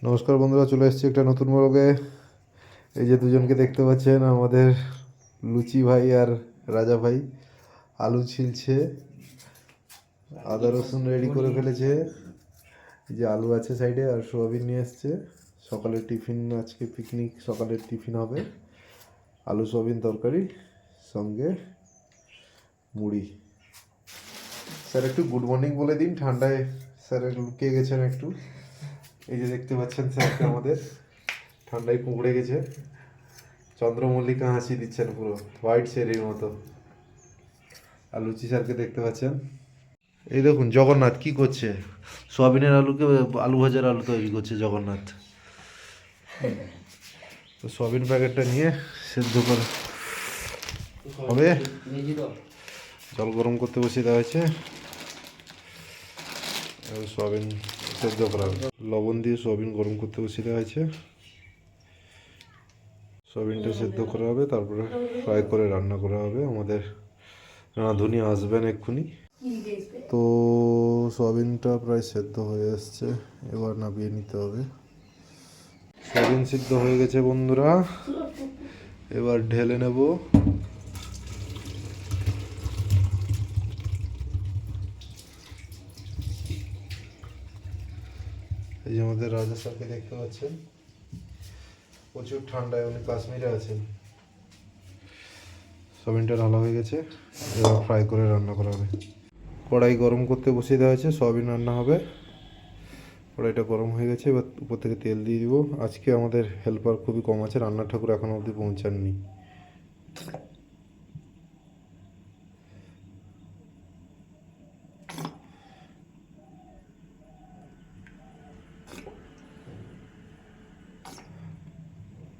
নমস্কার বন্ধুরা, চলে এসেছি একটা নতুন ব্লগে। এই যে দুজনকে দেখতে পাচ্ছেন, আমাদের লুচি ভাই আর রাজা ভাই আলু ছিলছে, আদা রসুন রেডি করে ফেলেছে। এই যে আলু আছে সাইডে, আর সোয়াবিন নিয়ে এসছে। সকালের টিফিন, আজকে পিকনিক, সকালের টিফিন হবে আলু সোয়াবিন তরকারি, সঙ্গে মুড়ি। স্যার একটু গুড মর্নিং বলে দিন, ঠান্ডায় স্যার লুকিয়ে গেছেন একটু। এই যে দেখতে পাচ্ছেন স্যারকে আমাদের, ঠান্ডায় কুঁকড়ে গেছে। চন্দ্রমল্লিকা হাসি দিচ্ছেন পুরো হোয়াইট শেরির মতো। আর লুচি স্যারকে দেখতে পাচ্ছেন। এই দেখুন জগন্নাথ কি করছে, সোয়াবিনের আলুকে আলু ভাজার আলু তৈরি করছে জগন্নাথ। তো সোয়াবিন প্যাকেটটা নিয়ে সেদ্ধ করে হবে, জল গরম করতে বসিয়ে দেওয়া হয়েছে। সোয়াবিন সেদ্ধ করা হবে, লবণ দিয়ে সোয়াবিন গরম করতে বসিয়ে দেওয়া হয়েছে। সোয়াবিনটা সেদ্ধ করা হবে, তারপরে ফ্রাই করে রান্না করা হবে। আমাদের রাঁধুনি আসবেন এক্ষুনি। তো সোয়াবিনটা প্রায় সেদ্ধ হয়ে আসছে, এবার নামিয়ে নিতে হবে। সোয়াবিন সিদ্ধ হয়ে গেছে বন্ধুরা, এবার ঢেলে নেব। এই যে আমাদের রাজা স্যারকে দেখতে পাচ্ছেন, প্রচুর ঠান্ডায় উনি কাশ্মীরে আছেন। সোয়াবিনটা ঢালা হয়ে গেছে, এবার ফ্রাই করে রান্না করা হবে। কড়াই গরম করতে বসিয়ে দেওয়া হয়েছে, সোয়াবিন রান্না হবে। কড়াইটা গরম হয়ে গেছে, এবার উপর থেকে তেল দিয়ে দিব। আজকে আমাদের হেল্পার খুবই কম আছে, রান্নার ঠাকুর এখনও অবধি পৌঁছাননি।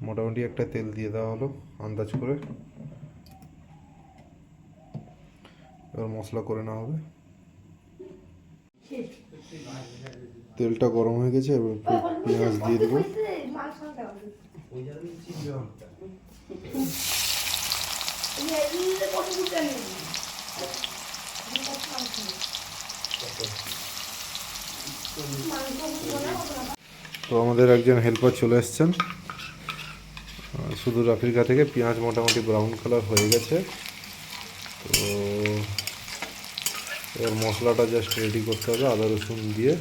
মোটামুটি একটা তেল দিয়ে দেওয়া হলো আন্দাজ করে, এবার মশলা করে নেওয়া হবে। তেলটা গরম হয়ে গেছে, এবার পেঁয়াজ দিয়ে দেবো। তো আমাদের একজন হেল্পার চলে এসছেন সুদূর আফ্রিকা থেকে। পেঁয়াজ মোটামুটি ব্রাউন কালার হয়ে গেছে, তো এবার মশলাটা জাস্ট রেডি করতে হবে। আদা রসুন দিয়ে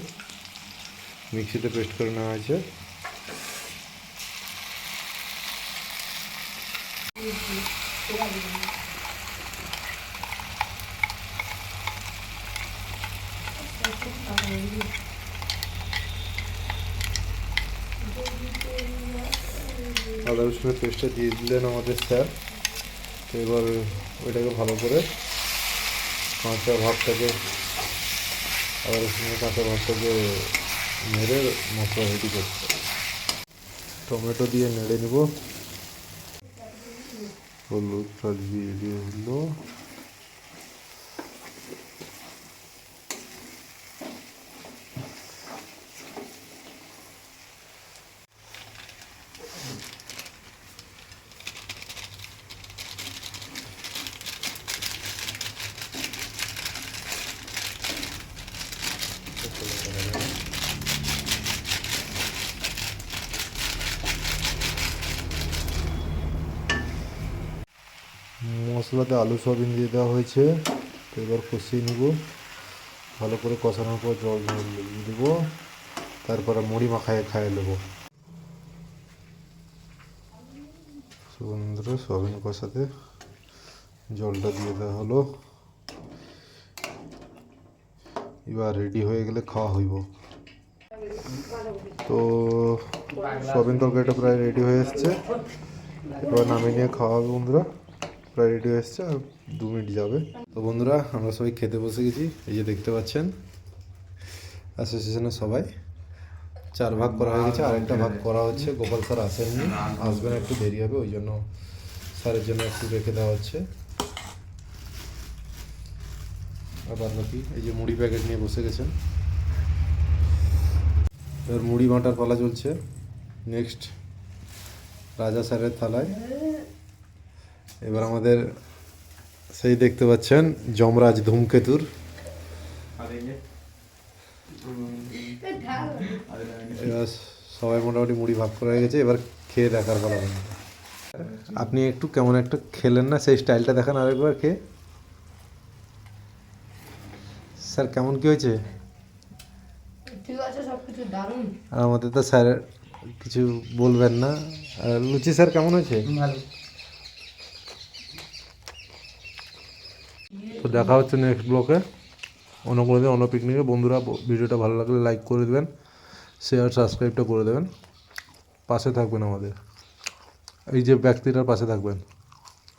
মিক্সিতে পেস্ট করে নেওয়া হয়েছে। আদা রসুনের পেস্টটা দিয়ে দিলেন আমাদের স্যার। তো এবার ওইটাকে ভালো করে কাঁচা ভাবটাকে, আদা রসুনের কাঁচা ভাবটাকে নেড়ে মশলা রেডি করতে হবে। টমেটো দিয়ে নেড়ে নেব। হলুদটা দিয়ে দিয়ে হলো। মশলাতে আলু সোয়াবিন দিয়ে দেওয়া হয়েছে, তো এবার কষিয়ে নেব। ভালো করে কষানোর পর জল দিয়ে দেবো, তারপরে মুড়ি মাখায় খাইয়ে নেবো। সুন্দর সোয়াবিন কষাতে জলটা দিয়ে দেওয়া হলো, এবার রেডি হয়ে গেলে খাওয়া হইব। তো সোয়াবিন তরকারিটা প্রায় রেডি হয়ে এসছে, এবার নামিয়ে নিয়ে খাওয়া হবে বন্ধুরা। প্রায় রেডি হয়ে এসছে, আর 2 মিনিট যাবে। তো বন্ধুরা, আমরা সবাই খেতে বসে গেছি। এই যে দেখতে পাচ্ছেন অ্যাসোসিয়েশনের সবাই 4 ভাগ করা হয়ে গেছে, আরেকটা ভাগ করা হচ্ছে। গোপাল স্যার আসেননি, আসবেন, একটু দেরি হবে, ওই জন্য স্যারের জন্য একটু রেখে দেওয়া হচ্ছে। আবার বাকি এই যে মুড়ি প্যাকেট নিয়ে বসে গেছেন, এবার মুড়ি বাঁটার পালা চলছে। নেক্সট রাজা স্যারের থালায়। এবার আমাদের সেই দেখতে পাচ্ছেন যমরাজ ধূমকেতুর, এবার সবাই মোটামুটি মুড়ি ভাগ করা হয়ে গেছে, এবার খেয়ে দেখার পালা আমাদের। আপনি একটু কেমন একটা খেলেন না, সেই স্টাইলটা দেখান আরেকবার খেয়ে। স্যার কেমন কি হয়েছে? ঠিক আছে, সবকিছু দারুণ। আর আমাদের তো স্যার কিছু বলবেন না। আর লুচি স্যার কেমন হয়েছে? ভালো। তো দেখা হচ্ছে নেক্সট ব্লকে, অন্য কোনো দিন অন্য পিকনিকে। বন্ধুরা ভিডিওটা ভালো লাগলে লাইক করে দেবেন, শেয়ার সাবস্ক্রাইবটা করে দেবেন, পাশে থাকবেন আমাদের, এই যে ব্যক্তিটার পাশে থাকবেন।